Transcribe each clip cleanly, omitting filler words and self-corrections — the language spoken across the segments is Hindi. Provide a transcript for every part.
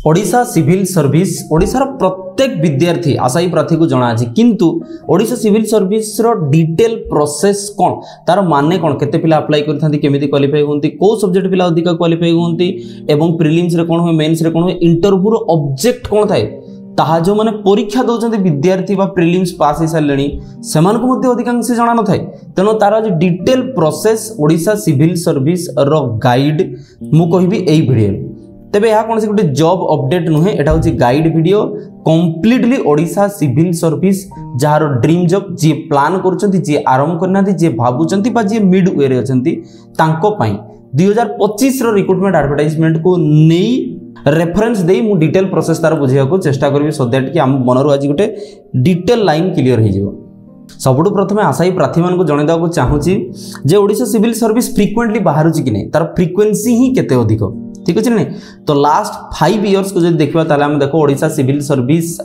ओडिशा सिविल सर्विस ओडिशार प्रत्येक विद्यार्थी आशायी प्रार्थी को जना अछि किंतु ओडिशा सिविल सर्विस रो डिटेल प्रोसेस कोन तार माने कोन केते पिला अप्लाई करथांती केमिति क्वालिफाई होंती को सब्जेक्ट पिला अधिक क्वालिफाई होंती एवं प्रीलिम्स रे कोन होय मेंस रे कोन होय इंटरव्यू रो ऑब्जेक्ट कोन थाए ताहा जो माने परीक्षा दउछंती विद्यार्थी बा प्रीलिम्स पास हे सालेनी सेमान को मध्ये अधिकांश जाना न थाए तेनो तार जो detail process Odisha civil service रो गाइड मु कहिबी एई वीडियो तेबे यहाँ कौन से गोटे जॉब अपडेट नुहे एटा होची guide video completely Odisha civil service जार ड्रीम जॉब जे प्लान करछंती जे आरंभ करना जे भाबुचंती बा जे मिड वे रे अछंती तांको पई 2025 रो रिक्रूटमेंट एडवर्टाइजमेंट को नेई रेफरेंस देई मु डिटेल प्रोसेस तार बुझिया को चेष्टा करबी सो दैट कि हम मनरु आज गोटे डिटेल लाइन क्लियर हे जिवो। सबुठु प्रथमे आशायी प्रार्थी मान को जणे दाको चाहूची जे ओडिशा सिविल सर्विस फ्रीक्वेंटली बाहरुची कि नै तार फ्रीक्वेंसी ही केते अधिक ठीक अच्छे नहीं तो लास्ट 5 इयर्स को जो देखा ताले हम देखो ओडिशा सिविल सर्विस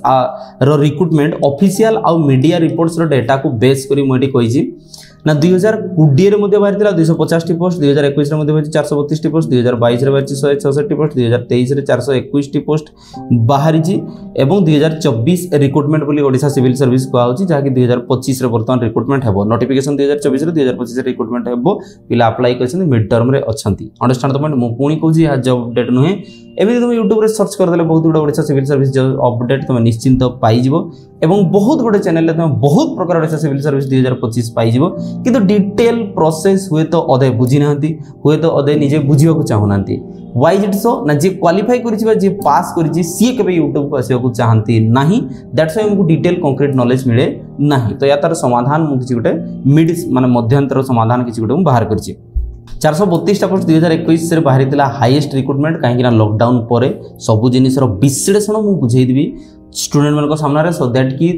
रो रिक्रूटमेंट ऑफिशियल आ मीडिया रिपोर्ट्स रो डेटा को बेस करी मोटी कहिछि ना 2020 रे मध्ये बाहरितला 250 टी पोस्ट 2021 रे मध्ये बाहरि 432 टी पोस्ट 2022 रे बाहरि 166 टी पोस्ट 2023 रे 421 टी पोस्ट बाहरिछि एवं 2024 रिक्रूटमेंट बोली ओडिशा सिविल सर्विस को आउछि जहा कि 2025 रे वर्तमान रिक्रूटमेंट हेबो नोटिफिकेशन 2024 रे 2025 रे रिक्रूटमेंट हेबो पिला अप्लाई करछन मिड टर्म रे अछंती अंडरस्टैंड द पॉइंट मु पुनी कहूछि या जॉब अपडेट नुहे एबे तुम YouTube रे सर्च कर देले बहुत गुडा Odisha civil service job update तुम निश्चिंत पाई जिवो एवं बहुत गुडे चैनल तुम बहुत प्रकार ओडिशा सिविल सर्विस 2025 पाई जिवो किंतु डिटेल प्रोसेस हुए तो अदे बुझी नांती हुए तो अदे निजे बुझियो को चाहू नांती व्हाई इज इट सो ना जे क्वालिफाई करिछि बा जे पास करिछि सी केबे YouTube को आसियो को चाहंती नाही दैट्स व्हाई हमको डिटेल कंक्रीट नॉलेज मिले नाही तो या तार समाधान मु किछि गुटे मिड माने मध्यांतर समाधान किछि गुटे मु बाहर करछि 432 टा पोस्ट 2021 रे बाहरी थिला हाईएस्ट रिक्रूटमेंट काहे कि ना लॉकडाउन परे सबु जिनिस रो विश्लेषण मु बुझेई दिबी स्टूडेंट मन को सामने रे सो दैट कि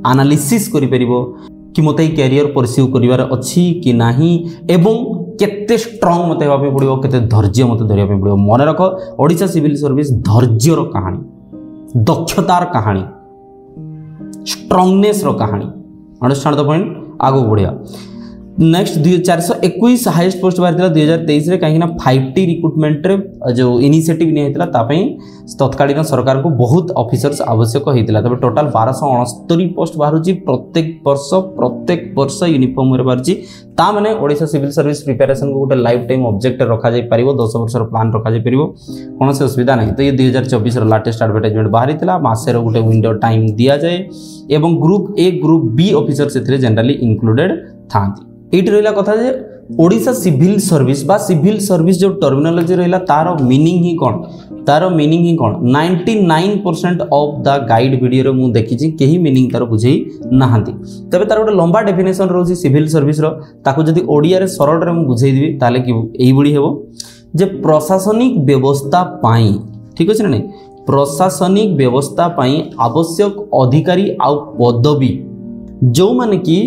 एनालिसिस करि परिबो कि मते कैरियर परस्यू करिवार अछि कि नाही एवं केते स्ट्रांग मते होबे पड़िबो केते धैर्य मते धरिया पे पड़िबो मन रख ओडिशा सिविल सर्विस धैर्य रो कहानी दक्षतार कहानी स्ट्रांगनेस रो कहानी अंडरस्टैंड द पॉइंट आगो बढ़िया नेक्स्ट 421 हाईएस्ट पोस्ट बाहर 2023 रे कहीं 5T रिक्रूटमेंट रे जो इनिशिएटिव नहीं होता तापई तत्कालीन सरकार को बहुत ऑफिसर्स आवश्यक होता तबे टोटल 1269 पोस्ट बाहरुची प्रत्येक वर्ष यूनिफॉर्म रे बाहरुची ता माने ओडिशा सिविल सर्विस प्रिपरेशन को गोटे लाइफ टाइम ऑब्जेक्ट रखा जाय परिबो 10 वर्ष रो प्लान रखा जाय परिबो कोन से असुविधा नहीं तो ये 2024 रो लेटेस्ट एडवर्टाइजमेंट बाहरी थिला मासे रो गोटे विंडो टाइम दिया जाए एवं group A group B officer से जनरली इंक्लूडेड थांती एट रहिला कथा जे ओडिशा सिविल सर्विस बा सिविल सर्विस जो टर्मिनोलॉजी रहिला तारो मीनिंग ही कोन 99% ऑफ द गाइड वीडियो रे मु देखि छी केही मीनिंग तारो बुझेई नाहंती तबे तार गोटे लंबा डेफिनेशन रहउची सिविल सर्विस रो ताको जदी ओडिया रे सरल रे मु बुझेई दिबी ताले कि एही बडी हेबो जे प्रशासनिक व्यवस्था पाई ठीक अछि नै प्रशासनिक व्यवस्था पाई आवश्यक अधिकारी आ पदवी जो माने कि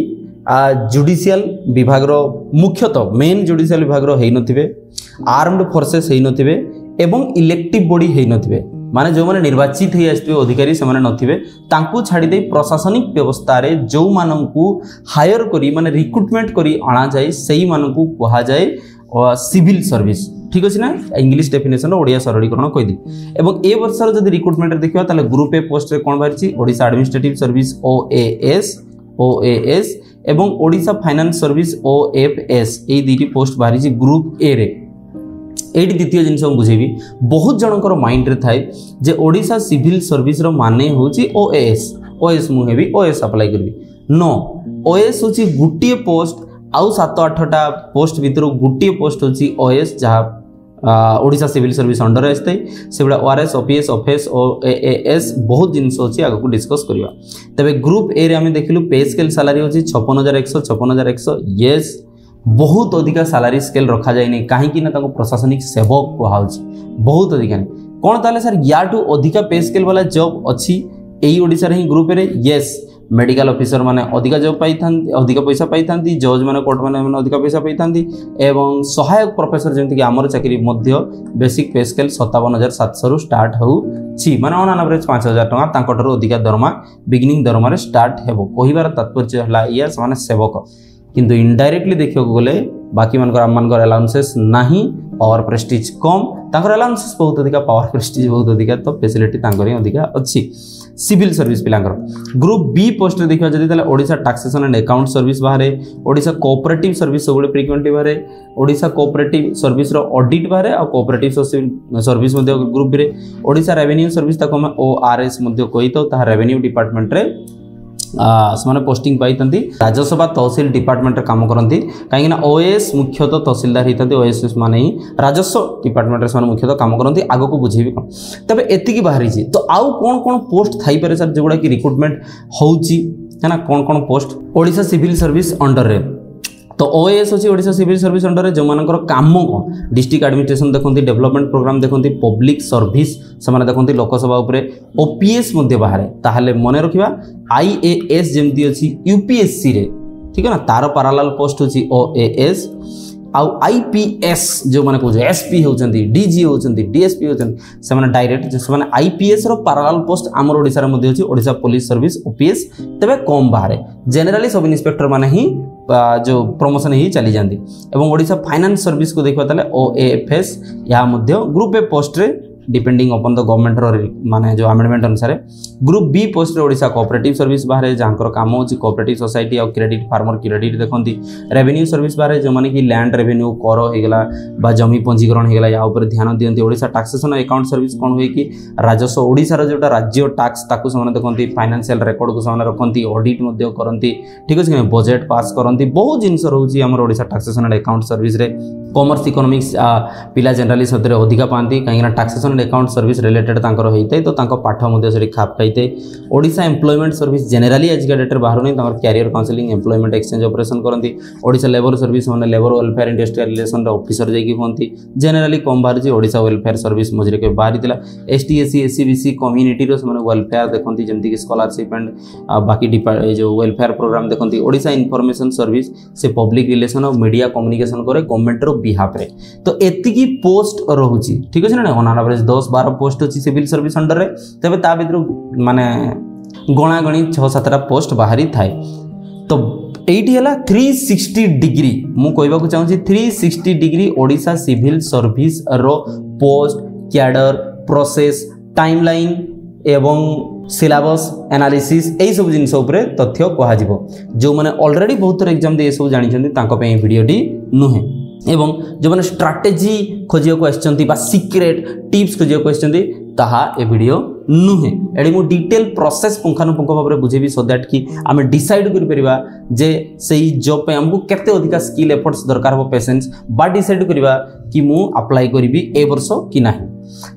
जुडिशियल विभाग रो मुख्यतः मेन जुडिशियल विभाग रो हेइ नथिबे आर्म्ड फोर्सेस हेइ नथिबे एवं इलेक्टिव बॉडी हेइ नथिबे माने जो माने निर्वाचित हेइ आस्थिबे अधिकारी से माने नथिबे तांकू छाडी दे प्रशासनिक व्यवस्था रे जो माननकू हायर करी माने रिक्रूटमेंट करी आना जाय सेही माननकू कहा जाय सिविल सर्विस ठीक अछि ना इंग्लिश डेफिनेशन ओडिया सरलीकरण कहि दी एवं ए वर्ष रो जदी रिक्रूटमेंट रे देखिबा ताले ग्रुप ए पोस्ट रे कोन बारिछि ओडिशा एडमिनिस्ट्रेटिव सर्विस OAS एवं ओडिशा फाइनेंस सर्विस OFS ए दीटी पोस्ट बाहरी ग्रुप ए रे एटी द्वितीय जिनस बुझेबी बहुत जनकर माइंड रे थाए जे ओडिशा सिविल सर्विस रो माने होची OAS मु हेबी OAS अप्लाई करबी नो OAS होची गुटिए पोस्ट आउ 7-8 टा पोस्ट भीतर गुटिए पोस्ट होची OAS जहा ओडिशा सिविल सर्विस अंडर आस्ते सेबडा ORS OPS OFS OAS बहुत जिनस अछि आगो को डिस्कस करिवा तबे ग्रुप ए रे हम देखिलु पे स्केल सैलरी होची 56100 यस बहुत अधिका सैलरी स्केल रखा जाय नै काहे कि ना ताको प्रशासनिक सेवक को हाउची बहुत अधिका कोन ताले सर या टू अधिका पे स्केल वाला जॉब अछि एई ओडिसा रे ही ग्रुप रे यस मेडिकल ऑफिसर माने अधिका जॉब पाई थांती अधिका पैसा पाई थांती जज माने कोर्ट माने अधिका पैसा पाई थांती एवं सहायक प्रोफेसर जेंति कि हमर चाकरी मध्य बेसिक पे स्केल 57700 रु स्टार्ट हो छी माने ऑन एवरेज 5000 टका तांकटर अधिका दरमा बिगिनिंग दरमा रे स्टार्ट हेबो कहिबार तात्पर्य हला या माने सेवक किंतु इनडायरेक्टली देखियो गले बाकी मानकर अलाउंसेस नाही और प्रेस्टीज कम तांकर अलाउंसेस बहुत अधिका पावर प्रेस्टीज बहुत अधिका तो फैसिलिटी तांकर अधिका अच्छी सिविल सर्विस पिलांकर ग्रुप बी पोस्ट रे देखिबा जदी ताले Odisha taxation and account service बाहरे ओडिसा कोऑपरेटिव सर्विस सबले फ्रीक्वेंटली बाहरे ओडिसा कोऑपरेटिव सर्विस रो ऑडिट बाहरे और कोऑपरेटिव सर्विस मध्ये ग्रुप बी रे ओडिसा रेवेन्यू सर्विस ताको हम ओआरएस मध्ये कोइ तो ता रेवेन्यू डिपार्टमेंट रे से पोस्टिंग पाई राजस्व तहसिल डिपार्टमेंट काम करती कहीं ओएस मुख्यतः तहसिलदार होती ओएस माने ही राजस्व डिपार्टमेंट से मुख्यतः काम करती आग को बुझेबी कौन तबे एतिकी बाहरी तो आउ कौन कौन पोस्ट थाई पारे सर जोगुड़ा कि रिक्रुटमेंट होउची है ना कौन कौन post Odisha civil service under रे तो ओएस अच्छी ओडिशा सिविल सर्विस अंडर जो मानकर काम कौन डिस्ट्रिक्ट एडमिनिस्ट्रेशन देखते डेवलपमेंट प्रोग्राम देखते पब्लिक सर्विस से देखते लोकसभा उपरे ओपीएस बाहर ताहले मन रखा आईएएस जमती अच्छी यूपीएससी रे ठीक है ना तार पैरेलल पोस्ट होची ओएएस आउ आईपीएस जो माने कहूँ एसपी होती डीजी होती डीएसपी होती से डायरेक्ट से आईपीएस रो पैरेलल पोस्ट आमर ओडिशा रे अच्छी ओडिशा पुलिस सर्विस ओपीएस तबे कम बाहर जनरली सब इन्स्पेक्टर माने ही जो प्रमोशन ही चली जाती एवं ओडिशा फाइनेंस सर्विस को देखा ताले ओएफएस यहाँ ग्रुप ए पोस्ट रे डिपेंडिंग अपन द गवर्नमेंट रो माने जो अमेंडमेंट अनुसार ग्रुप बी पोस्ट रे ओडिशा कोऑपरेटिव सर्विस बाहर जहाँकर काम होची कोऑपरेटिव सोसाइटी और क्रेडिट फार्मर क्रेडिट देखंती रेवेन्यू सर्विस बाहर जो माने कि लैंड रेवेन्यू कर हो गला बा जमी पंजीकरण हो गला या ऊपर ध्यान दियंती ओडिशा टैक्सेशन अकाउंट सर्विस कोन होई कि राजस्व ओडिसा रो जोटा राज्य टैक्स ताकू समान देखंती फाइनेंशियल रिकॉर्ड को समान रखंती ऑडिट मध्ये करंती ठीक अछि कि बजट पास करंती बहुत जिंस रहउची हमर ओडिशा टैक्सेशन अकाउंट सर्विस रे कॉमर्स इकोनॉमिक्स पिला जनरली सदरे अधिका पांती कहीं टैक्सेशन अकाउंट सर्विस रिलेटेड तांकर होइते तो तांको पाठ मध्ये से खाप खाइते ओडिशा एम्प्लॉयमेंट सर्विस जनरली आज का डेट रे बाहर नहीं तांकर career counselling employment exchange operation करंती ओडिशा लेबर सर्विस माने लेबर वेलफेयर इंडस्ट्रियल रिलेशन रे ऑफिसर जाई की होंती जनरली कम बाहर जे ओडिशा वेलफेयर सर्विस मझरे के बाहर दिला ST SC SC BC community रो माने वेलफेयर देखंती जेमति कि स्कॉलरशिप एंड बाकी जो वेलफेयर प्रोग्राम देखंती ओडिशा इन्फॉर्मेशन सर्विस से पब्लिक रिलेशन और मीडिया कम्युनिकेशन करे गवर्नमेंट रो बिहाफ रे तो एतिकी पोस्ट रहउची ठीक अछि ना ऑन एवरेज 10-12 पोस्ट अच्छी सिविल सर्विस अंडर रे तबे ता भितर माने गणागणी 6-7टा पोस्ट बाहरी थाए तो एटी हला 360 डिग्री मु कहबा को चाहूची 360 डिग्री ओडिशा सिविल सर्विस रो पोस्ट कैडर प्रोसेस टाइमलाइन एवं सिलेबस एनालिसिस यही सब जिन तथ्य कह जो मैंने ऑलरेडी बहुत थर एग्जाम दे सब जानी भिडियोटी नुहे एवं जो मैंने स्ट्राटेजी खोजिया को आसचंती सीक्रेट टिप्स खोजिया को आसचंती ताहा ए वीडियो नुहे एडी मु डिटेल प्रोसेस पुंखानुपुंख भाव में बुझेबी सो दैट कि आम डिसाइड कर परिबा जे सही जॉब पे हमको केते अधिका स्किल एफर्ट्स दरकार हो पेशेंस बा डिसाइड करबा कि मु अप्लाई करबी ए वर्ष कि नाही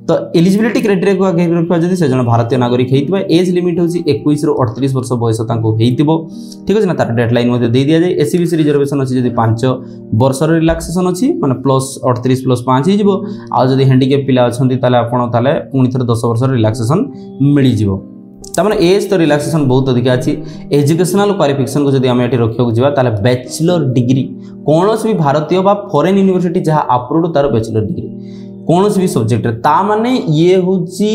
तो एलिजिबिलिटी क्राइटेरिया को आगे रखा जदि से जन भारतीय नागरिक हेतिबा एज लिमिट होची 21 रो 38 वर्ष बयस तांको हेतिबो ठीक अछि ना तार डेडलाइन मध्ये दे दिया जाय एससीबीसी रिजर्वेशन अछि जदि 5 वर्ष रो रिलैक्सेशन अछि माने प्लस 38 प्लस 5 हे जिवो आ जदि हैंडीकैप पिला अछंती ताले आपण ताले पुनी थर 10 वर्ष रो रिलैक्सेशन मिली जिवो तमने एज तो रिलैक्सेशन बहुत अधिक अछि एजुकेशनल क्वालिफिकेशन को जदि हम एठी रखियो को जिबा ताले बैचलर डिग्री कोनोस भी भारतीय बा फॉरेन यूनिवर्सिटी जहां अप्रूव्ड तार बैचलर डिग्री कौन भी सब्जेक्ट ता माने ये होची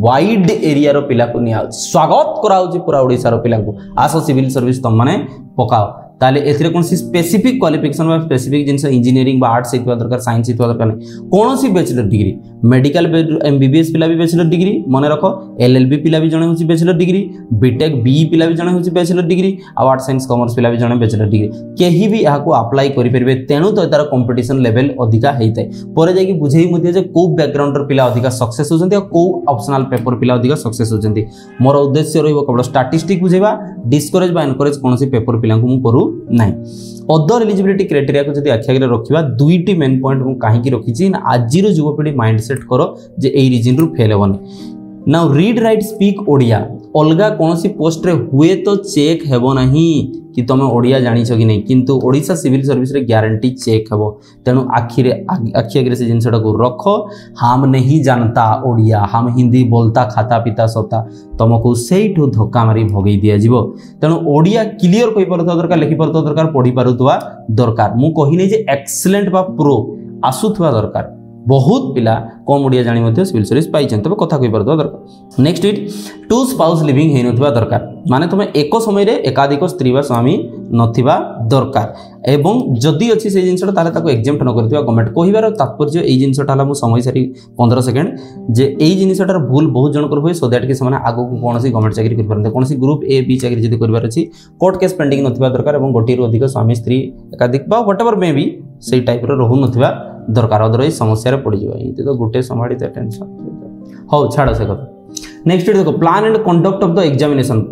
वाइड एरिया रो पिला को निया स्वागत कराउची पूरा ओडिसा रो पिला को आसो सिविल सर्विस तम माने पकाओ ताले एथिरे कोन सी स्पेसिफिक क्वालिफिकेशन बा स्पेसिफिक जिंस इंजीनियरिंग बा आर्ट्स सिखवा दरकार साइंस सिखवा दरकार नै कोन सी बैचलर डिग्री मेडिकल एमबीबीएस पिला भी बैचलर डिग्री मन रखो एलएलबी पिला भी जणे होची बैचलर डिग्री बीटेक बीई पिला भी जणे होची bachelor degree arts science commerce पिला भी जणे बैचलर डिग्री केही भी याको अप्लाई करि परबे तेनु तो तार कंपटीशन लेवल अधिका हेइतै परे जाई कि बुझेई मध्ये जे को बैकग्राउंड रो पिला अधिका सक्सेस होचंती और को ऑप्शनल पेपर पिला अधिका सक्सेस होचंती मोर उद्देश्य रहइबो केवल स्टैटिस्टिक बुझेबा डिस्करेज बा एनकरेज कोनसी पेपर पिला को मु करू नाही अदर एलिजिबिलिटी क्राइटेरिया को जदि आखि आगे रखिबा दुईटी मेन पॉइंट मु काहे की रखिछि ना आजिरो युवपीढ़ी माइंडसेट करो जे एई रीजन रु फेल हेबनी now read write speak Odia अलगा कोनसी पोस्ट रे हुए तो चेक हेबो नाही कि तुम ओडिया जानी कि नहीं किंतु ओडिशा सिविल सर्विस रे गारंटी चेक हेबो तेनु आखि आगे से जिनसटा को रखो हम नहीं जानता ओडिया हम हिंदी बोलता खाता पिता सोता तुमको सेठू धक्का मारी भगई दिया जीवो तेनु ओडिया क्लियर कहि परतो दरकार लिखि परतो दरकार पढ़ी पारुतवा दरकार मु कहि नै जे एक्सीलेंट बा प्रो आसुथवा दरकार बहुत पिला कम ओडिया जानी सिविल सर्विस पाई तबे कथा कहि परदो दरकार। नेक्स्ट इट टू स्पाउस लिविंग हे नथिबा दरकार माने तुम एक समय रे एकाधिक स्त्री बा स्वामी नथिबा दरकार एवं जदि अच्छी से जिनसटा ताले ताको एग्जाम्प्ट न करथिबा गवर्नमेंट कहिबार तात्पर्य एई जिनसटा हला मु समय सारी 15 सेकंड जे एई जिनसटार भूल बहुत जनकर होय सो दैट कि समान आगो को कोनसी गवर्नमेंट चाकरी कर परंते कोनसी ग्रुप ए बी चाकरी जदि करबार अछि कोर्ट केस पेंडिंग नथिबा दरकार एवं गोटी रो अधिक स्वामी स्त्री एकाधिक बा व्हाटएवर मे बी सेई टाइप रो रहु नथिबा दरकार अदरवाइज समस्या रे पड़ी जिबा एते तो गुटे संभाड़ी टेंशन हो छाड़ से कथा। नेक्स्ट देखो plan and conduct of the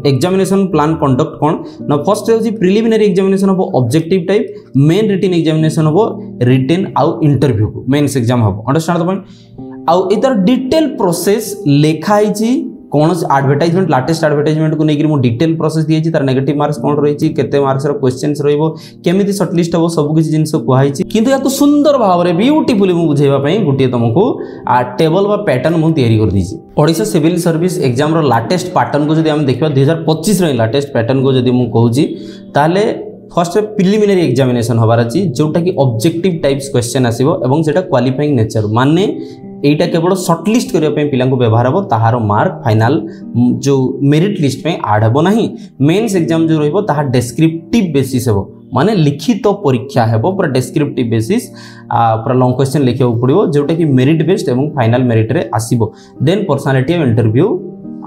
examination plan conduct कौन ना फर्स्ट है प्रिलिमिनरी एग्जामिनेशन हम objective type main written examination हम रिटन आउ इंटरव्यू मेन्स एग्जाम हम अंडरस्टैंड द पॉइंट आउ इधर डिटेल प्रोसेस लिखाई कौन एडवर्टाइजमेंट लाटेस्ट एडवर्टाइजमेंट को लेकर डिटेल प्रोसेस दी तार नेगेटिव मार्क्स कौन रही केते मार्क्स रो क्वेश्चंस रहइबो केमिति शॉर्टलिस्ट हो सब किछि जिंस कहै छि किंतु याको सुंदर भाव रे ब्यूटीफुली मु बुझेबा पई गुटे तुमको टेबल बा पैटर्न मु तयारी कर दी छि। ओडिशा सिविल सर्विस एग्जाम रो लाटेस्ट पैटर्न को जदि हम देखबा 2025 रो लाटेस्ट पैटर्न को जदि मु कहू छि ताले फर्स्ट प्रिलिमिनरी एग्जामिनेशन होबार अछि जोटा कि ऑब्जेक्टिव टाइप्स क्वेश्चन आसीबो एवं सेटा क्वालिफाइंग नेचर माने एटा केवल शॉर्टलिस्ट करबा पे पिलांको व्यवहार हो ताहार मार्क फाइनल जो मेरिट लिस्ट में ऐड हो नहीं मेंस एग्जाम जो रहबो ताहा डेस्क्रिप्टिव बेसिस हो माने लिखित परीक्षा हेबो पूरा डेस्क्रिप्टिव बेसिस पूरा लॉन्ग क्वेश्चन लिखियो पड़िबो जोटा कि मेरिट बेस्ड एवं फाइनल मेरिट रे आसीबो देन पर्सनालिटी ऑफ इंटरव्यू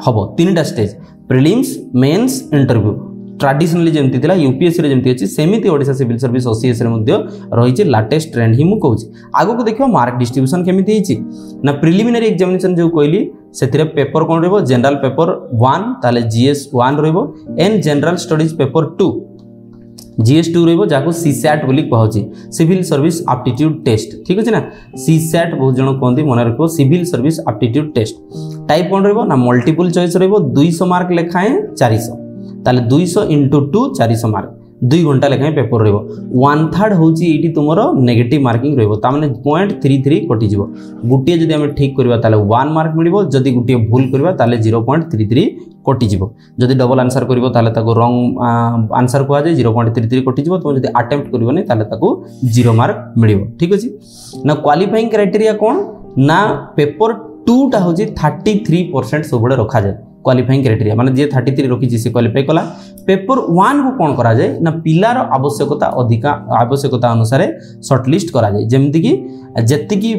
हबो तीनटा stage prelims mains interview traditionally जमती थिला यूपीएससी रे जमती अछि सेमिति ओडिशा सिविल सर्विस ओसीएस रे मध्ये रहिछि लाटेस्ट ट्रेंड ही मु कहूछि आगो को देखियो मार्क डिस्ट्रीब्यूशन केमिति हिछि ना प्रिलिमिनरी एग्जामिनेशन जो कहली सेतिरे पेपर कोन रहबो जनरल पेपर 1 ताले जीएस 1 रहबो and general studies paper 2 GS 2 रहबो जाको सीसैट बोली कहउछि सिविल सर्विस एप्टीट्यूड टेस्ट ठीक अछि ना सीसैट बहुत जण कहंदी मन रखो civil service aptitude test type कोन रहबो ना मल्टीपल चॉइस रहबो 200 मार्क लेखाए 400 ताले 200 into 2 400 मार्क 2 घंटा लेखाए पेपर रहबो 1/3 होची एटी तुमरो नेगेटिव मार्किंग रहबो ता माने 0.33 कटि जिवो गुटिए जदि हम ठीक करबा ताले 1 मार्क मिलिबो जदि गुटिए भूल करबा ताले 0.33 कटि जिवो जदि डबल आंसर करबो ताले ताको रॉन्ग आंसर को आ जाय 0.33 कटि जिवो तुम जदि अटेम्प्ट करबो नै ताले ताको 0 मार्क मिलिबो ठीक अछि ना क्वालिफाइंग क्राइटेरिया कोन ना पेपर 2 टा होची 33% सबडे रखा जाय क्वालिफाइंग क्राइटेरिया माने जे 33 रखी से क्वालिफाई कला पेपर 1 को कौन करा जाए ना पिलार आवश्यकता अधिका आवश्यकता अनुसार शॉर्टलिस्ट करा जाए जेमति कि जति की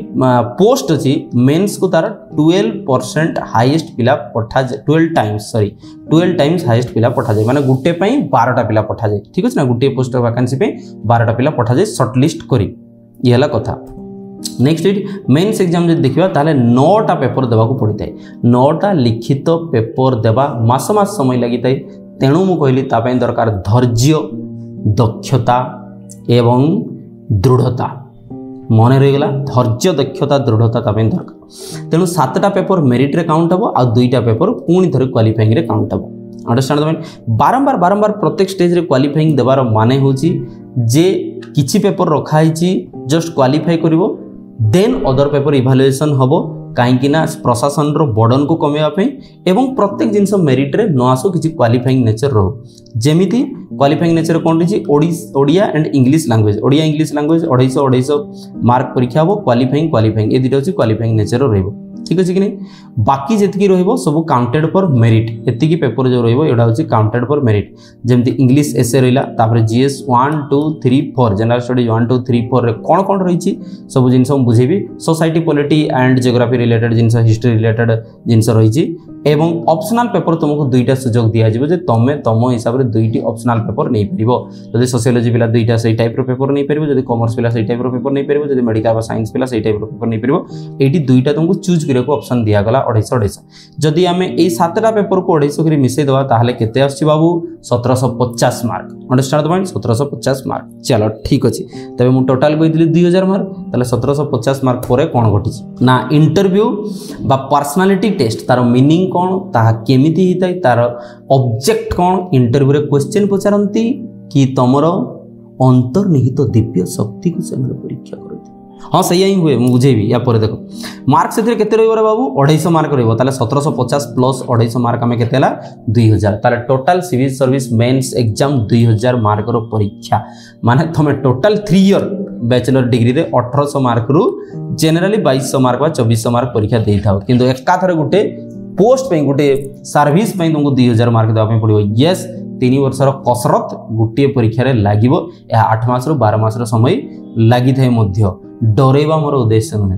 पोस्ट अछि मेंस को तार 12% हाईएस्ट पिला पठा जाए 12 टाइम्स हाईएस्ट पिला पठा जाए माने गुटे पई 12 टा पिला पठा जाए ठीक अछि ना गुटे पोस्ट वैकेंसी पे 12 टा पिला पठा जाए शॉर्टलिस्ट करी ये हला कथा। नेक्स्ट मेन्स एग्जाम जब देखा ताले 9टा पेपर देवा को पड़ता है 9टा लिखित पेपर देवा मास मास समय लगी थाए तेणु मु कहली तापै दरकार धैर्य दक्षता एवं दृढ़ता मन रहीगला धैर्य दक्षता दृढ़ता तापै दरकार तेणु 7टा पेपर मेरिट रे काउंट हबो आ 2टा पेपर पुणी थरे क्वालिफाइंग रे काउंट हबो अंडरस्टैंड द पॉइंट बारंबार प्रत्येक स्टेज रे क्वालिफाइंग देवार माने होची जे किछि पेपर रखा हिची जस्ट क्वालिफाई करिवो देन अदर पेपर इभालुएशन हबो कहीं ना प्रशासन रो बर्डन को कमेवा पे एवं प्रत्येक जिनस मेरिट रे न आसो किछि क्वालिफाइंग नेचर रहो जेमिति क्वालिफाइंग नेचर कोन रही Odia and English language Odia English language 250 mark परीक्षा हबो क्वालिफाइंग ए दिटा होछि क्वालिफाइंग नेचर रहबो ठीक अछि कि नहीं बाकी जेतकी रहबो सब काउंटेड फॉर मेरिट एतिकी पेपर जो रहबो एडा होछि काउंटेड फॉर मेरिट जेमति इंग्लिश एसे रहिला तापर जीएस 1 2 3 4 जनरल स्टडीज 1 2 3 4 रे कोन रहिछि सब जिंस हम बुझेबी society polity and geography related जिंस हिस्ट्री रिलेटेड जिंस रहिछि एवं ऑप्शनल पेपर तुमको दुईटा सुजोग दिया जिवो जे तमे तम हिसाब रे दुईटी ऑप्शनल पेपर नै परिबो जदि सोशियोलॉजी पिला दुईटा सही टाइप रो पेपर नै परिबो जदि कॉमर्स पिला सही टाइप रो पेपर नै परिबो जदि मेडिकल बा साइंस पिला सही टाइप रो पेपर नै परिबो एटी दुईटा तुमको चूज करे को ऑप्शन दिया गला 250 जदि हमें ए 7टा पेपर को 250 करी मिसे दवा ताहले केते आछि बाबू 1750 mark understand the point 1750 mark चलो ठीक अछि तबे मु टोटल कहितली 2000 मार्क ताले 1750 मार्क परे कोन घटी ना इंटरव्यू बा पर्सनालिटी टेस्ट तार मीनिंग कोन ताहा केमिति हिताय तार ऑब्जेक्ट कोन इंटरव्यू रे क्वेश्चन पचारंती कि तमरो अंतर्निहित दिव्य शक्ति को से परीक्षा करथि हाँ सैया ही हुए मुझे बुझेबी या पर देखो मार्क से केते रहिबो रे बाबू 250 मार्क रहिबो ताले 1750 प्लस 250 मार्क आमे केते हला 2000 ताले total civil service mains exam 2000 mark रो परीक्षा माने तमे टोटल 3 ईयर बैचलर डिग्री रे 1800 मार्क रु जनरली 2200 मार्क बा 2400 मार्क परीक्षा देई थाओ किंतु एका थरे गुटे पोस्ट पे गुटे सर्विस पे तुमको 2000 मार्क देवा पे पड़िबो यस 3 वर्षर कसरत गुटे परीक्षा रे लागिबो या 8 मास रो 12 मास रो समय लागि थाए मध्य डरेबा मोर उद्देश्य नुहे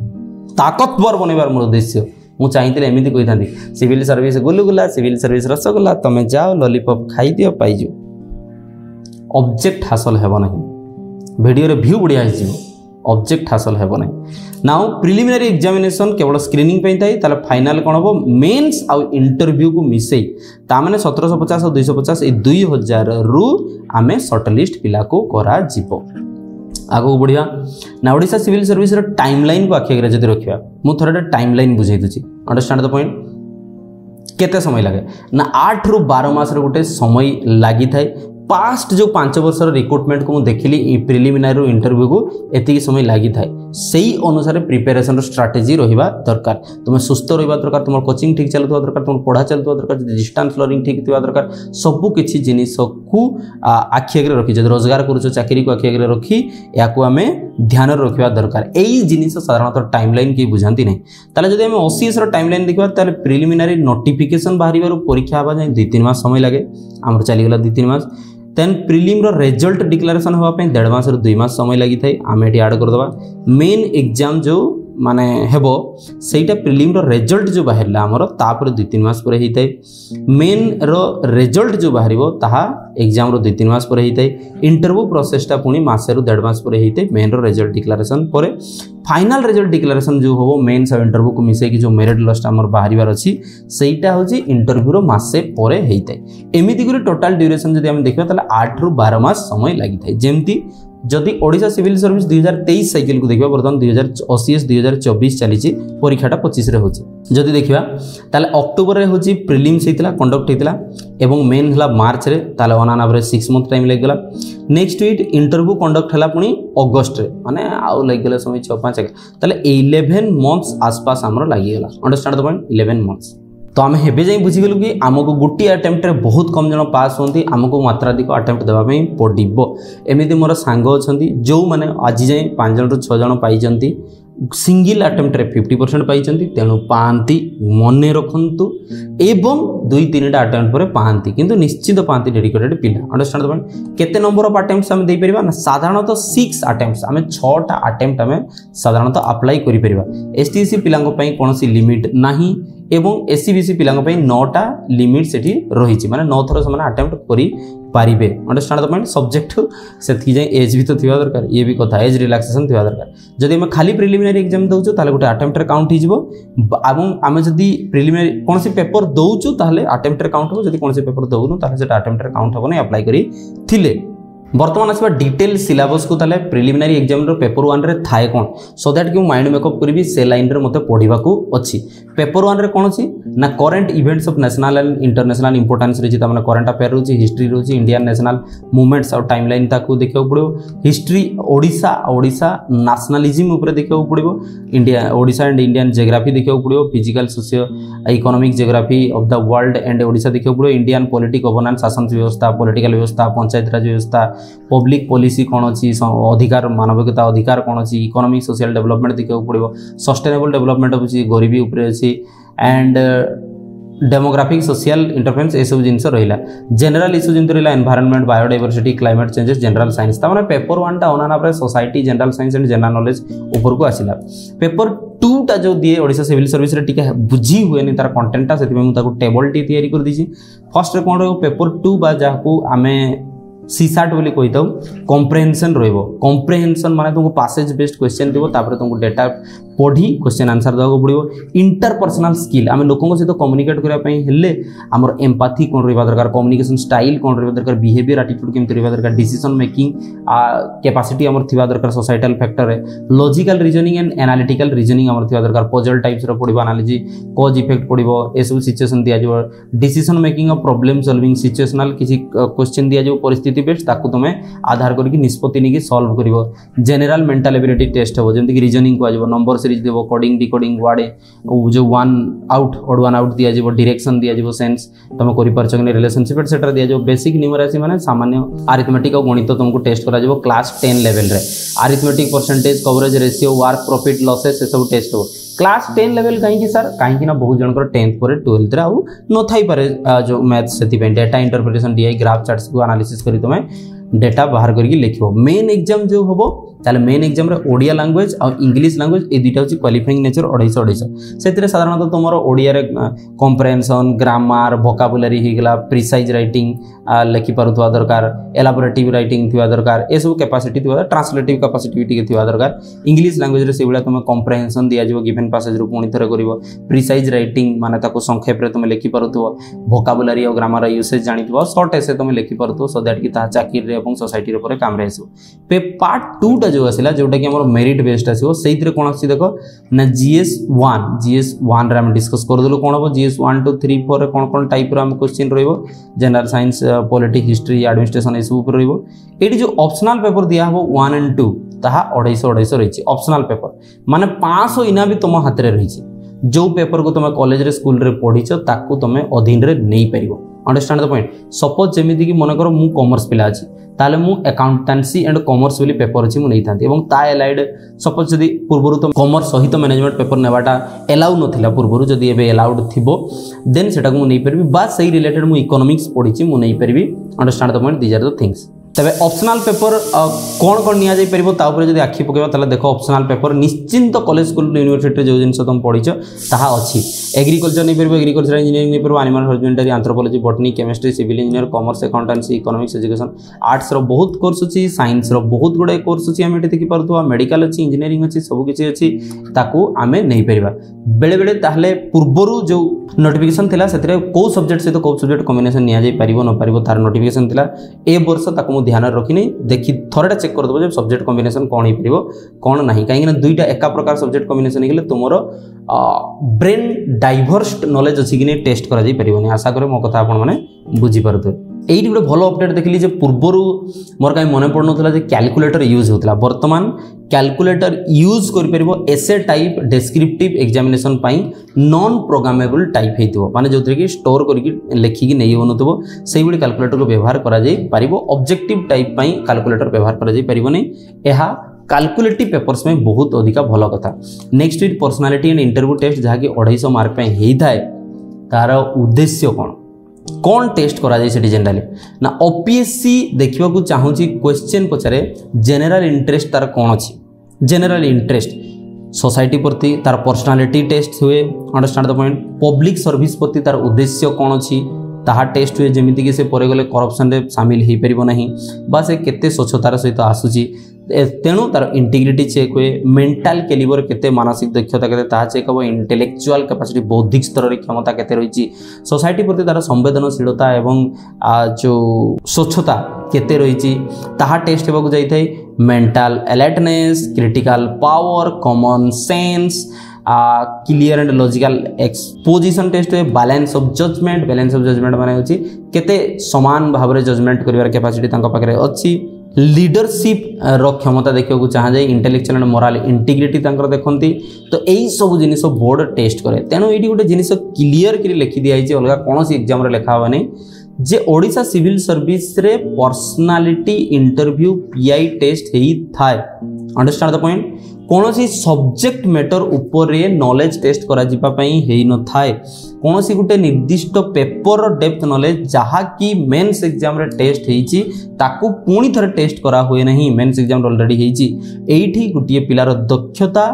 ताकतवर बनैबार मोर उद्देश्य मु चाहिए एमती कही था सिविल सर्विस गुलुगुला सिविल सर्विस रसगुल्ला तुम जाओ लॉलीपॉप खाई दियो पाइजो ऑब्जेक्ट हासिल हेबो नहीं वीडियो रे व्यू बढ़िया हो ऑब्जेक्ट हासिल हेबो नहीं नाउ प्रिलिमिनरी एग्जामिनेशन केवल स्क्रीनिंग पे थाई ताले फाइनल कोन हो मेंस आ इंटरव्यू को मिसई ता माने 1750 और 250 ए 2000 रु आमे शॉर्टलिस्ट पिला को करा जीवो आगो बढ़िया ना ओडिशा सिविल सर्विस रो टाइमलाइन को आखिरे जदि रखिया मु थोड़ा टाइमलाइन बुझाई दूची अंडरस्टैंड द पॉइंट केते समय लागे ना 8 रु 12 मास रो गुटे समय लागि थाए पास्ट जो 5 वर्ष रिक्रुटमेंट को देखिली प्रिलिमिनरी इंटरव्यू को एति समय लगी थाए सही अनुसार प्रिपेरेशन स्ट्राटेजी रहिबा दरकार तुम सुस्थ रहिबा दरकार तुम कोचिंग ठीक चलुवा दरकार तुम पढ़ा चलुवा दरकार डिस्टेंस लर्निंग ठीक थिबा दरकार सब किछि जिनिस को आखि आगे रखी जब रोजगार करूछ चाकरी को आखि आगे रखी या को आमे ध्यान रखिबा दरकार एई जिनिस साधारणतः टाइमलाइन के बुझांती नै ताले जदि हम 80 रो टाइमलाइन देखबा ताले प्रिलिमिनरी नोटिफिकेशन बाहरिबार परीक्षा आबा जाय 2-3 मास समय लागे हमर चली गेला 2-3 मास देन प्रिलिम रो रिजल्ट डिक्लेरेशन होवा पे 1.5 मास रो 2 मास समय लागि थाई आमे एटी ऐड कर दबा मेन एग्जाम जो माने हेबो सेटा प्रिलिम रो रिजल्ट जो बाहरला हमर तापर 2-3 मास पर हेइतै मेन रो रिजल्ट जो बाहरिबो ताहा एग्जाम रो 2-3 मास पर हेइतै इंटरव्यू प्रोसेसटा पुनी मासे रो 1.5 मास पर हेइतै मेन रो रिजल्ट डिक्लेरेशन पर फाइनल रिजल्ट डिक्लेरेशन जो होबो मेंस और इंटरव्यू को मिसे कि जो मेरिट लिस्ट हमर बाहरिबार अछि सेटा होछि इंटरव्यू रो मासे परे हेइतै एमिति गुरे टोटल ड्यूरेशन जदि हम देखिबा ताले 8 रु 12 मास समय लागि थाई जेमति जदि ओडिशा सिविल सर्विस 2023 साइकिल को देखिबा वर्तमान 2080 2024 चली परीक्षाटा 25 रे होछि जदि देखिबा ताले अक्टोबर रे होछि प्रिलिम्स हेतिला कंडक्ट हेतिला एवं मेन हला मार्च रे ताले ऑन एवरेज 6 मंथ टाइम लागि गेला नेक्स्ट वीक इंटरव्यू कंडक्ट हला पुनी अगस्त रे माने आउ लागि गेला समय 6-5 ताले 11 मंथ्स आसपास हमरो लागि गेला अंडरस्टैंड द पॉइंट 11 मंथ्स तो आम हेबे जाई बुझीगलु कि आमको गोटे अटेम्प्ट रे बहुत कम जन पास होती आमको मात्राधिक अटेम्प्ट देवा पई पड़िबो एमिति मोर सांग अछंती जो माने आज जाई 5 जन रु 6 जन पाई जंती सिंगल अटेम्प्ट रे 50% पाई जंती तेनु पांती मने रखंतु एवं 2-3 टा अटेम्प्ट पर पांती किंतु निश्चित पांती डेडिकेटेड पिला अंडरस्टैंड द पॉइंट केते नंबर ऑफ अटेम्प्ट्स हम देई परिबा ना साधारणतः 6 अटेम्प्ट्स हमें 6 टा अटेम्प्ट हमें साधारणतः अप्लाई करि परिबा एसटीसी पिलांग पई कोनोसी लिमिट नाही एवं एससीबीसी पिलांग पई 9 टा लिमिट सेठी रहिछि माने 9 थरो समान अटेम्प्ट करि पारिबे अंडरस्टैंड द पॉइंट सब्जेक्ट सेथि जाय एज भी तो थिबा दरकार ये भी कथा एज रिलैक्सेशन थिबा दरकार जदि हम खाली प्रिलिमिनरी एग्जाम दउछु ताले गोटे अटेम्प्ट रे काउंट हि जिवो एवं आमे जदि प्रिलिमिनरी कोनसी पेपर दउछु ताले अटेम्प्ट रे काउंट हो जदि कोनसी पेपर दउनु ताले सेटा अटेम्प्ट रे काउंट हो नै अप्लाई करि थिले वर्तमान आसवा डिटेल सिलेबस को ताले प्रिलिमिनरी एग्जाम रो पेपर 1 रे थाए कोन सो दैट कि माइंड मेकअप करबी से लाइन रे मते पढिबा को अछि पेपर 1 रे कोन अछि ना current events of national and international importance रे जिता माने करंट अफेयर रोची हिस्ट्री रोची इंडियन नेशनल मूवमेंट्स और टाइमलाइन ताकू देखियो पड़ो हिस्ट्री ओडिशा नेशनलिज्म ऊपर देखियो पड़ो India Odisha and Indian geography देखियो पड़ो physical socio economic geography of the world and Odisha देखियो पड़ो इंडियन पॉलिटिक गवर्नेंस शासन व्यवस्था पॉलिटिकल व्यवस्था पंचायत राज व्यवस्था पब्लिक पॉलिसी कौन अच्छी अधिकार मानविकता अधिकार कौन अच्छी इकोनॉमिक सोशल डेवलपमेंट देखा पड़ो सस्टेनेबल डेवलपमेंट अच्छी गरीबी उपरे अच्छी एंड डेमोग्राफिक सोशल इंटरफेरेंस ए सब जिनस रहिला जनरल इश्यू जिंत रहिला environment biodiversity climate changes general science ता माने पेपर 1 टा ओना ना society general science and general knowledge ऊपर को आसिला पेपर 2 टा जो दिए ओडिशा सिविल सर्विस रे टिका बुझी हुए नि तार कंटेंट टा सेति में ताको टेबल टी तयारी कर दीची फर्स्ट रे कोन रो पेपर 2 बा जाको आमे सीसाट बोली कही था कॉम्प्रिहेंशन रहिबो कॉम्प्रिहेंशन माने तुमको पैसेज बेस्ड क्वेश्चन दिबो तापर तुमको डेटा पढ़ी क्वेश्चन आंसर देबो पड़िबो इंटरपर्सनल स्किल आमे लोकन सहित कम्युनिकेट करिया पई हेले हमर एम्पैथी कोन रहबा दरकार कम्युनिकेशन स्टाइल कोन रहबा दरकार बिहेवियर एटीट्यूड केमति रहबा दरकार डिसीजन मेकिंग कैपेसिटी हमर थिबा दरकार सोसाइटल फैक्टर है logical reasoning and analytical reasoning हमर थिबा दरकार पजल टाइप्स रो पड़िबो एनालिसिस कॉज इफेक्ट पड़िबो एसब सिचुएशन दिया जो decision making of problem solving situational किसी क्वेश्चन दिया जो परिस्थिति एबिलिटी बेस्ड ताकू तुम आधार करके निष्पत्ति नहीं सॉल्व करिवो जनरल मेंटल एबिलिटी टेस्ट हो जेमति कि रीजनिंग को आजो नंबर सीरीज देबो कोडिंग डिकोडिंग वर्ड जो one out odd one out दिया जिवो डायरेक्शन दिया जिवो सेंस तुम करि परछ कि रिलेशनशिप एटसेट्रा दिया जो बेसिक न्यूमरेसी माने सामान्य अरिथमेटिक और गणित तुमको टेस्ट करा जिवो क्लास 10 लेवल रे arithmetic percentage coverage ratio work profit losses से सब टेस्ट हो क्लास 10 लेवल कहीं सर कहीं ना बहुत जनकर 10th पर 12th रे आउ न थाई पारे जो मैथ्स सेति पे data interpretation DI graph charts को एनालिसिस करी तुम डेटा बाहर करके लिखो मेन एग्जाम जो हम ताले मेन एग्जाम रे ओडिया लैंग्वेज और इंग्लिश लैंग्वेज ए दुटा होची क्वालिफाइंग नेचर 250 सेतिरे साधारणतः तुमर ओडिया रे कॉम्प्रिहेंशन ग्रामर वोकाबुलरी ही गला प्रिसाइज राइटिंग लिखि पारुथवा दरकार एलाबोरेटिव राइटिंग थिवा दरकार ए सब कैपेसिटी थिवा ट्रांसलेटिव कैपेसिटी टिके थिवा दरकार इंग्लिश लैंग्वेज रे सेबुला तुम कॉम्प्रिहेंशन दिया जो गिवन पैसेज रो पुनी थरे करिवो प्रिसाइज राइटिंग माने ताको संक्षेप रे तुम लिखि पारुथवा वोकाबुलरी और ग्रामर यूसेज जानिथवा शॉर्ट ऐसे तुम लिखि पारुथवा सो दैट कि ता चाकरी रे एवं सोसाइटी रे परे काम रे आसो पे पार्ट 2 जो आसिला जोटा कि हमर मेरिट बेस्ड आसीबो सेइतरे कोन आसी देखो ना जीएस1 रे हम डिस्कस कर देलो कोन हो जीएस1 2 3 4 रे कोन टाइप रो हम क्वेश्चन रहइबो general science politics history administration ए सब रहइबो एटी जो ऑप्शनल पेपर दिया हो 1 एंड 2 ताहा 250 रहिछि ऑप्शनल पेपर माने 500 इना भी तुम हाथ रे रहिछि जो पेपर को तुम कॉलेज रे स्कूल रे पढिछ ताकू तुम अधीन रे नै परिबो अंडरस्टैंड द पॉइंट सपोज जेमिति कि मन करो मु कॉमर्स पिला अछि ताले मु अकाउंटेंसी एंड कॉमर्स वाली पेपर अछि मु नै थांती एवं ता एलाइड सपोज जदी पूर्वरु तो कॉमर्स सहित मैनेजमेंट पेपर नेबाटा एलाउ नथिला पूर्वरु जदी एबे एलाउड थिबो देन सेटा को मु नै परबी बा सही रिलेटेड मु इकोनॉमिक्स पढिछि मु नै परबी understand the point these are the things तबे ऑप्शनल पेपर कौन कौन निया जाई परिबो ता ऊपर जदी आखि पकेबा ताले देखो ऑप्शनल पेपर निश्चिंत कॉलेज स्कूल यूनिवर्सिटी जो जिंस तुम पढिछ ताहा अछि एग्रीकल्चर नै परबो एग्रीकल्चर इंजीनियरिंग नै परबो animal husbandry anthropology botany chemistry civil engineer commerce accountancy economics education arts रो बहुत कोर्स अछि साइंस रो बहुत गुडे कोर्स अछि हम एठी देखि परथुवा मेडिकल अछि इंजीनियरिंग अछि सब किछि अछि ताकू आमे नै परिबा बेले बेले ताहले पूर्वरु जो नोटिफिकेशन थिला सेतरे को सब्जेक्ट से तो को सब्जेक्ट कॉम्बिनेशन निया जाई परिबो न परिबो तार नोटिफिकेशन थिला ए वर्ष ताकू ध्यान रखिनी देखि थोरटा चेक कर दबो जे सब्जेक्ट कॉम्बिनेशन कोन ही परिबो कोन नाही काहे ना दुईटा एका प्रकार सब्जेक्ट कॉम्बिनेशन गेले तुमरो ब्रेन डाइवर्स्ड नॉलेज अछि कि टेस्ट करा जाई परिबोनी आशा करे मो कथा आपण माने बुझी परथु एइटी गोटे भलो अपडेट देखली जे पूर्वरु मोर काई मने पड़नथला जे कैलकुलेटर यूज होतला वर्तमान कैलकुलेटर यूज करि परिबो एसे टाइप डिस्क्रिप्टिव एग्जामिनेशन पाई नॉन प्रोग्रामेबल टाइप हेतिबो माने जोथरे कि स्टोर करिकि लेखि कि नै होनथबो सेही बडी कैलकुलेटर को व्यवहार करा जाई परिबो ऑब्जेक्टिव टाइप पाई कैलकुलेटर व्यवहार करा जाई परिबो नै एहा कैलकुलेटिव पेपर्स में बहुत अधिक भलो कथा next with personality and interview test जहा कि 250 मार्क पे हेई थाए तार उद्देश्य कौन टेस्ट करा जाय सेठी जनरली ना ओपीएससी देखिबा को चाहूची क्वेश्चन पछरे जनरल इंटरेस्ट तार कोन अछि जनरल इंटरेस्ट सोसाइटी प्रति तार पर्सनालिटी टेस्ट हुए understand the point public service प्रति तार उद्देश्य कोन अछि ताहा टेस्ट हुए जेमिति कि से परे गले करप्शन रे शामिल हेई परिबो नाही बा से केते स्वच्छतार सहित आसुची तेणु तार इंटीग्रिटी चेक हुए मेंटल कैलिबर केते मानसिक दक्षता केते ताहा चेक हो इंटेलेक्चुअल कैपेसिटी बौद्धिक स्तर रे क्षमता केते रहिची सोसाइटी प्रति तार संवेदनशीलता एवं जो स्वच्छता केते रहिची ताहा टेस्ट हेबाकू जाई थाई mental alertness critical power common sense clear and logical exposition test है बैलेंस ऑफ जजमेंट माने होची केते समान भाव रे जजमेंट करिवार कैपेसिटी तांका पाखरे अछि लीडरशिप रो क्षमता देखियो को चाहा जाय इंटेलेक्चुअल एंड मोरल इंटीग्रिटी तांकर देखंती तो एई सब जिनिस बोर्ड टेस्ट करे तेनो एटी गोटे जिनिस क्लियर करी लिखि दिया छै अलगा कोनोसी एग्जाम रे लेखा होने जे ओडिशा सिविल सर्विस रे पर्सनालिटी इंटरव्यू पीआई टेस्ट हेई थाए अंडरस्टैंड द पॉइंट कोनोसी सब्जेक्ट मैटर ऊपर रे नॉलेज टेस्ट करा जिपा पई हेई न थाए कोनोसी गुटे निर्दिष्ट पेपर डेप्थ नॉलेज जहा कि मेंस एग्जाम रे टेस्ट हेईची ताकू पुणी थरे टेस्ट करा हुए नहीं मेंस एग्जाम ऑलरेडी हेईची एठी गुटिए पिलार दक्षता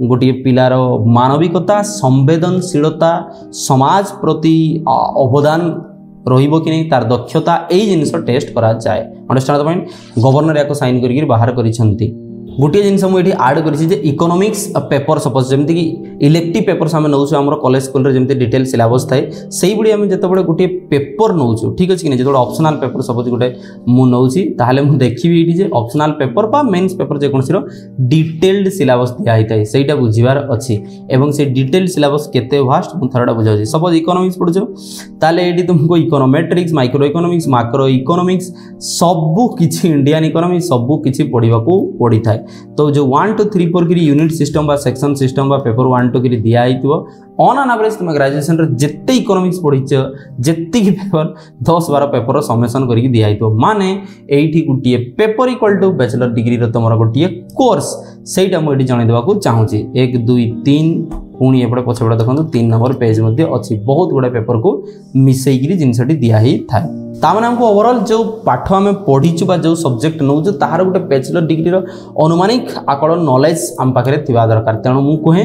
गोटे पिलार मानविकता संवेदनशीलता समाज प्रति अवदान रहिबो कि नहीं तार दक्षता एई जिनिस टेस्ट करा जाए अंडरस्टैंड द पॉइंट गवर्नर याको साइन करिक बाहर करिसंती गोटे जिन मुझे आड कर इकोनॉमिक्स पेपर सपोज जमीक इलेक्टिव पेपर्स आम नौ आम कॉलेज स्कूल जमी डिटेल सिलेबस थाए से भाई आम जो गोटे पेपर नौ ठीक अच्छे कि जो ऑप्शनल पेपर सपोज गोटे मुझे ताहले मुझे देखी ये ऑप्शनल पेपर बा मेन्स पेपर जेकोसी डिटेल्ड सिलेबस दिखाई से बुझार अच्छी एवं से डिटेल्ड सिलेबस केते वास्ट मुझे थोड़ा बुझाऊँ सपोज इकोनॉमिक्स पढ़ुछ ताले ये तुमको econometrics micro economics macro economics सबू किछि इंडियन इकोनॉमी सबू किछि पढ़ा पड़ी थाए तो जो 1 to 3 4 की यूनिट सिस्टम बा सेक्शन सिस्टम बा पेपर 1 2 की दिया ऑन एन एवरेज तुम ग्रेजुएशन रे जिते इकोनॉमिक्स पढ़ीच जिते पेपर 10-12 पेपर समेसन करके दिया माने एठी गुटिए paper equal to bachelor degree रो तुम गोटे कोर्स सेटा मुझे जन देवाक चाहूँगी 1 2 3 पुणी एपटे पछपटे देखो 3 नंबर पेज अच्छी बहुत गुड़ा पेपर को मिसेकरी जिनसटी दिखाई थाए ताने हमको ओवरऑल जो पाठ आम पढ़ीचु जो सब्जेक्ट नौ तार गोटे बैचलर डिग्री अनुमानिक आकलन नॉलेज आम पाखे थिबा दरकार तेणु मु कहे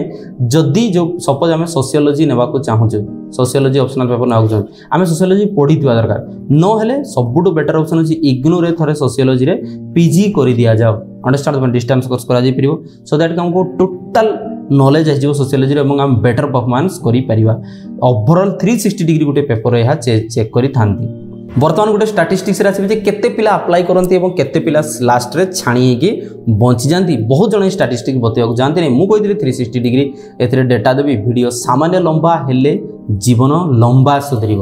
जदि जो सपोज आम सोशियोलॉजी नेबा को चाहूँ सोशियोलॉजी ऑप्शनल पेपर ना चाहूँ आम सोशियोलॉजी पढ़ी थिबा दरकार नहेले सबुठु बेटर ऑप्शन अछि इग्नू रे थरे सोशियोलॉजी रे पीजी कर दिया जाओ अंडरस्टैंड डिस्टेंस कोर्स करा जाय परिबो सो दैट हमको टोटल नॉलेज आजो सोशियोलॉजी रे आम बेटर परफॉर्मेंस करि परिबा ओवरऑल 360 डिग्री गोटे पेपर यह चेक करि थांती बर्तमान गोटे स्टाटिस्टिक्स आसबे केते पिला अप्लाई करते और केते पिला लास्ट रे छाणी की बंची जाती बहुत जन स्टाटिस्टिक्स बतवा जाती नहीं मुझे 360 डिग्री ए डेटा देवी वीडियो सामान्य लंबा हेले जीवन लंबा सुधर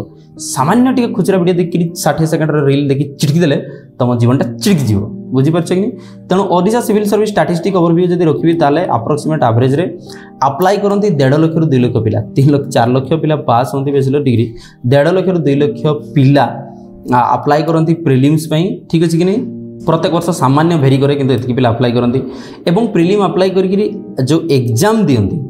सामान्य टी खुचरा वीडियो देखिए 60 सेकेंड रील देखिए चिटकी देले तुम जीवनटा चिटकी जीव बुझीपार कि नहीं तेणु ओडिशा सिविल सर्विस स्टाटिस्टिक ओवरव्यू जब रखी ताले अप्रोक्सीमेट एवरेज रे अप्लाई करती 1.5 लाख रु 2 लाख पिला 3 लाख 4 लाख पिला पास होती बैचलर डिग्री 1.5 लाख रु 2 लाख पिला अप्लाई करती प्रिलिम्स ठीक अच्छे कि नहीं प्रत्येक वर्ष सामान्य भेरी करे किंतु एतिक पिला अप्लाई करती एवं प्रिलिम अप्लाई करी जो एग्जाम दियंती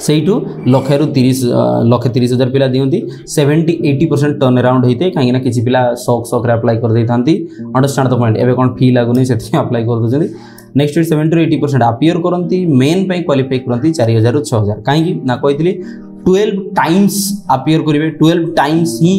सेठू 1,30,000 पिला दियंती 70-80% टर्न अराउंड होते कहीं किसी पिला शौक रे अप्लाई कर देता अंडरस्टैंड द पॉइंट एवं कौन फी लगुनि से अप्लाई कर दे नेक्स्ट 70-80% अपियर करती मेन क्वालिफाई करती 4,000 ରୁ 6,000 कहीं ना कही 12 टाइम्स अपियर करेंगे 12 टाइम्स ही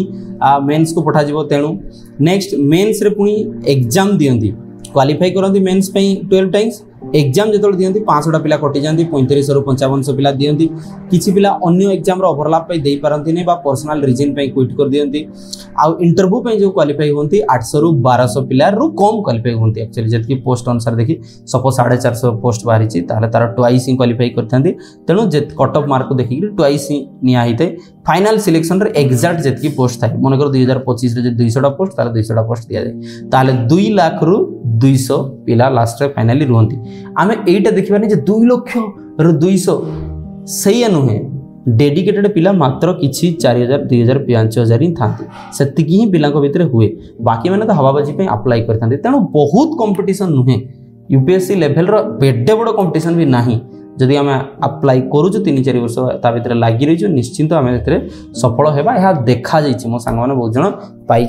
मेन्स को पठा जीवो तेणु नेक्स्ट मेन्स रे पुणी एग्जाम दियंती क्वालिफाई करती मेन्स 12 टाइम्स एग्जाम जो दियंती 500 पिला कटि जाती 3500 ରୁ 5500 पिला दियंती किछि पिला अन्य एग्जाम रो ओवरलैप पे देई पारंती नै बा पर्सनल रीजन पे क्विट कर दियंती आ इंटरव्यू पे जो क्वालिफाई होंती 800 ରୁ 1200 पिला रू कम क्वालिफाई होंती एक्चुअली जतकी पोस्ट अनुसार देखि सपोज 450 पोस्ट बाहरी छि ताले तार ट्वाइस ही क्वालिफाई करथांती तेणु कट ऑफ मार्क को देखि ट्वाइस ही निया हिते फाइनल सिलेक्शन रे एग्जैक्ट जतकी पोस्ट थाए मन कर 2025 रे 200 पोस्ट ताले 200 पोस्ट दिया जाए ताले 2 लाख ରୁ 200 पिला लास्ट रे फाइनली रुहंती आमे एटा देखिबा नै जे 2 लाख ରୁ 200 सही नुहे डेडिकेटेड पिला मात्र किछि 4,000 2,000 5,000 ही थांती सेतिकी ही पिला भितर हुए बाकी मैंने तो हवाबाजी पे अप्लाई करथांती तेणु बहुत कंपटीशन नुहे यूपीएससी लेवल रो बेडे बड़ कंपटीशन भी नाही जदि आम अप्लाई करूँ 3-4 वर्ष ता भीतर लगी रही निश्चिंत आम सफल होगा यह देखा मो सांग मैंने बहुत जन पाई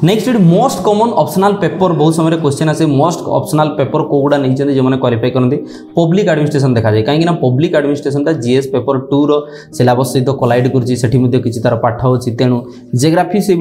next most common optional paper बहुत समय क्वेश्चन आसे मोस्ट ऑप्शनल पेपर कोगुड़ा नहीं जो मैंने क्वालिफाई करते पब्लिक एडमिनिस्ट्रेशन देखा जाए कहीं पब्लिक एडमिनिस्ट्रेशन जीएस पेपर 2 रो सिलेबस सहित कोलाइड कर किसी तार पाठ अच्छी तेणु जियोग्राफी से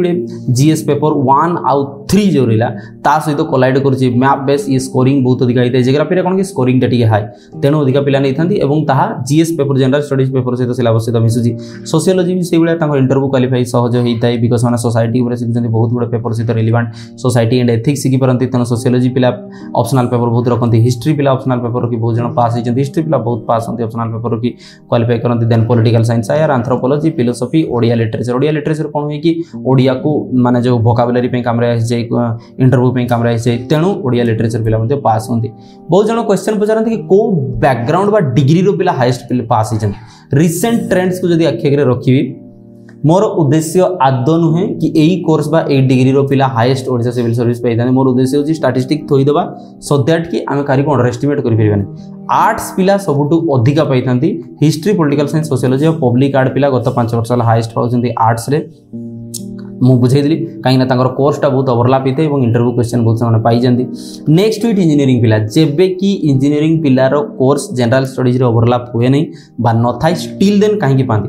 जीएस पेपर 1 आउ 3 जो रहा ता सहित कोलाइड कर मैप बेस ये स्कोरिंग बहुत अधिक होता है जियोग्राफी कौन कि स्कोरिंग टी हाई तेणु अधिक पिला नहीं था GS paper general studies paper सहित सिलेबस सहित मिसुची सोशियोलॉजी भी से इंटरव्यू क्वालिफाई सहज होता है बिकज मैंने सोसाइटी शिखुं बहुत गुड़ा पेपर सहित रिलेवेंट सोसाइटी एंड एथिक्स शिखी पारती तेणु सोशियोलॉजी पिला ऑप्शनल पेपर बहुत रखती हिस्ट्री पिला ऑप्शनल पेपर की बहुत जन पास होती हिस्ट्री पिला बहुत पास होती ऑप्शनल पेपर की क्वालिफाई करती देन पॉलिटिकल साइंस आयर एंथ्रोपोलॉजी फिलोसफी ओडिया लिटरेचर कौन हुए कि ओडिया को माने जो वोकाबुलरी पे काम जाए इंटरव्यू पे काम जाए तेणु ओडिया लिटरेचर पिला पास होती बहुत जन क्वेश्चन पचारती कि कौ बैकग्राउंड बा डिग्री रो पिला हाईएस्ट पास होती रिसेंट ट्रेंड्स को जब आखि आगे रखी मोर उद्देश्य आदौ नुहे कि यही कोर्स बा ए डिग्री रो पिला हाईएस्ट ओडिशा सिविल सर्विस पाई मोर उद्देश्य होची स्टैटिस्टिक थोई देबा सो दैट कि आमे कारी को अंडर एस्टिमेट करि परिबानी आर्ट्स पिला सबुटु अधिका पाई थांती हिस्ट्री पॉलिटिकल साइंस सोशियोलॉजी और पब्लिक आर्ट पिला गत 5 वर्ष हाईएस्ट पाउछंती आर्ट्स रे मु बुझेइली कहीं कोर्सटा बहुत ओवरलैप होता है इंटरव्यू क्वेश्चन बहुत से पाई जाती नेक्स्ट वीट इंजीनियरिंग पिला जेबे कि इंजीनियरिंग पिलार कोर्स जनरल स्टडीज ओवरलैप हुए नहीं बा न था स्टिल देन कहीं पाती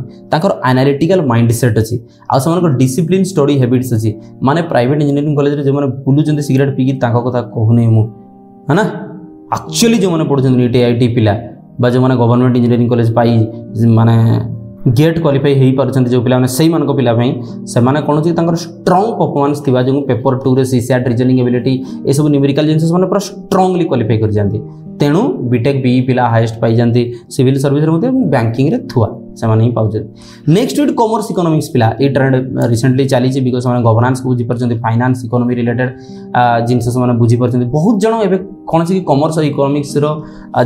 एनालिटिकल माइंडसेट अच्छी आर डिसिप्लिन स्टडी हैबिट्स अच्छी माने प्राइवेट इंजीनियरिंग कॉलेज जो मैंने बुलूँ सिगरेट पीकी कथा कहूनी मु है ना एक्चुअली जो मैंने पढ़ुं नीट आईटी पिला बा जो मैंने गवर्नमेंट इंजीनियरिंग कॉलेज पाई माने गेट क्वालिफाई हो पार्टी जो पिला से पिलापाई से कौन स्ट्रंग परफॉर्मेंस थी जो पेपर 2 रे सीसीआर रीजनिंग एबिलिटी ये सब न्यूमेरिकल जिनस मैंने पूरा स्ट्रंगली क्वालिफाई कर जाती तेणु बीटेक बीई पिला हाईएस्ट पाई जाती सिविल सर्विस बैंकिंग रे थुआ से पाँच नेक्स्ट वीट कॉमर्स इकोनॉमिक्स पिला ये ट्रेंड रिसेंटली चली बिकज से गवर्नांस को बुझीपार फाइनान्स इकोनॉमी रिलेटेड जिनस से बुझीपार बहुत जन ए कौन से कॉमर्स और इकोनॉमिक्स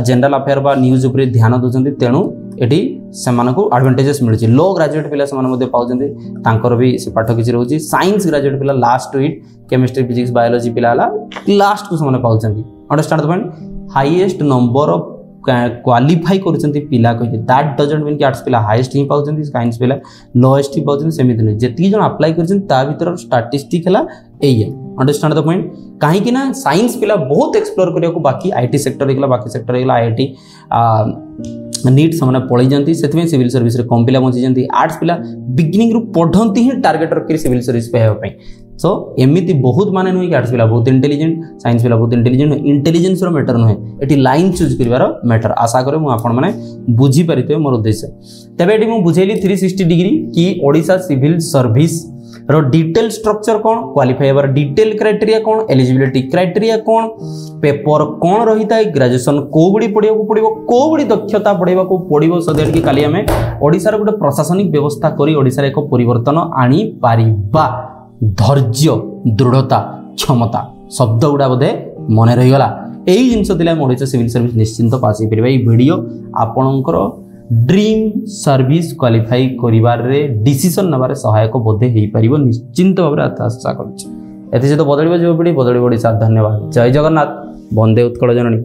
जनरल अफेयर बा न्यूज उपर ध्यान दूसरी तेणु एटी से एडवांटेजेस मिलूँ लो ग्रेजुएट पिला से पाँच भी से पाठ किसी रोचे साइंस ग्रेजुएट पिला लास्ट वीट केमिस्ट्री फिजिक्स बायोलॉजी पिला लास्ट को से पाँच understand the point highest number of qualify करछंती पिला कहि दैट डजंट मीन कि आर्ट्स पिला हाईएस्ट ही पाउछंती साइंस पिला लोएस्ट ही पाउछंती सेमिति नै जेति जन अप्लाई करछंती ता भीतर स्टैटिस्टिक हला एय अंडरस्टैंड द पॉइंट काहे कि ना साइंस पिला बहुत एक्सप्लोर करिया को बाकी आईटी सेक्टर एकला बाकी सेक्टर एकला आईटी नीट से पलि जाती से सिविल सर्विस रे कम पिला बची जाती आर्ट्स पिला बिगिनिंग रु पढ़ती ही टार्गेट रखी सिविल सर्विस पे सो एमती बहुत माने नुहे कि आर्ट्स पिला बहुत इंटेलिजेंट साइंस पिला बहुत इंटेलिजेंट इंटेलिजेंस रो मैटर नुहे एटी लाइन चूज करिवार मैटर आशा करे मु आपण माने बुझी परिते मोर उद्देश्य तबे एटी मु बुझेली 360 डिग्री कि ओडिशा सिविल सर्विस रो डिटेल स्ट्रक्चर कौन क्वालिफाई हेबार डिटेल क्राइटेरिया कौन एलिजिबिलिटी क्राइटेरिया कौन पेपर कौन रही था ग्रेजुएशन कोबड़ी पढ़िया को पड़ो कोबड़ी दक्षता पढ़ा को पड़ो सो दैट कि काली आमे ओडिशार गोटे प्रशासनिक व्यवस्था करी ओडिशार एक परिवर्तन आनी पारिबा धैर्य दृढ़ता क्षमता शब्द गुड़ा बोधे मन रहीगला यही जिनस ओडिशा सिविल सर्विस निश्चिंत पास हो पार वीडियो आपणकर ड्रीम सर्विस क्वालिफाई करिवारे डिसीजन नबारे सहायक बोधे हो पार निश्चिंत भाव में आशा कर बदल जो पीढ़ी बदल ओडिशा धन्यवाद जय जगन्नाथ वंदे उत्कल जननी।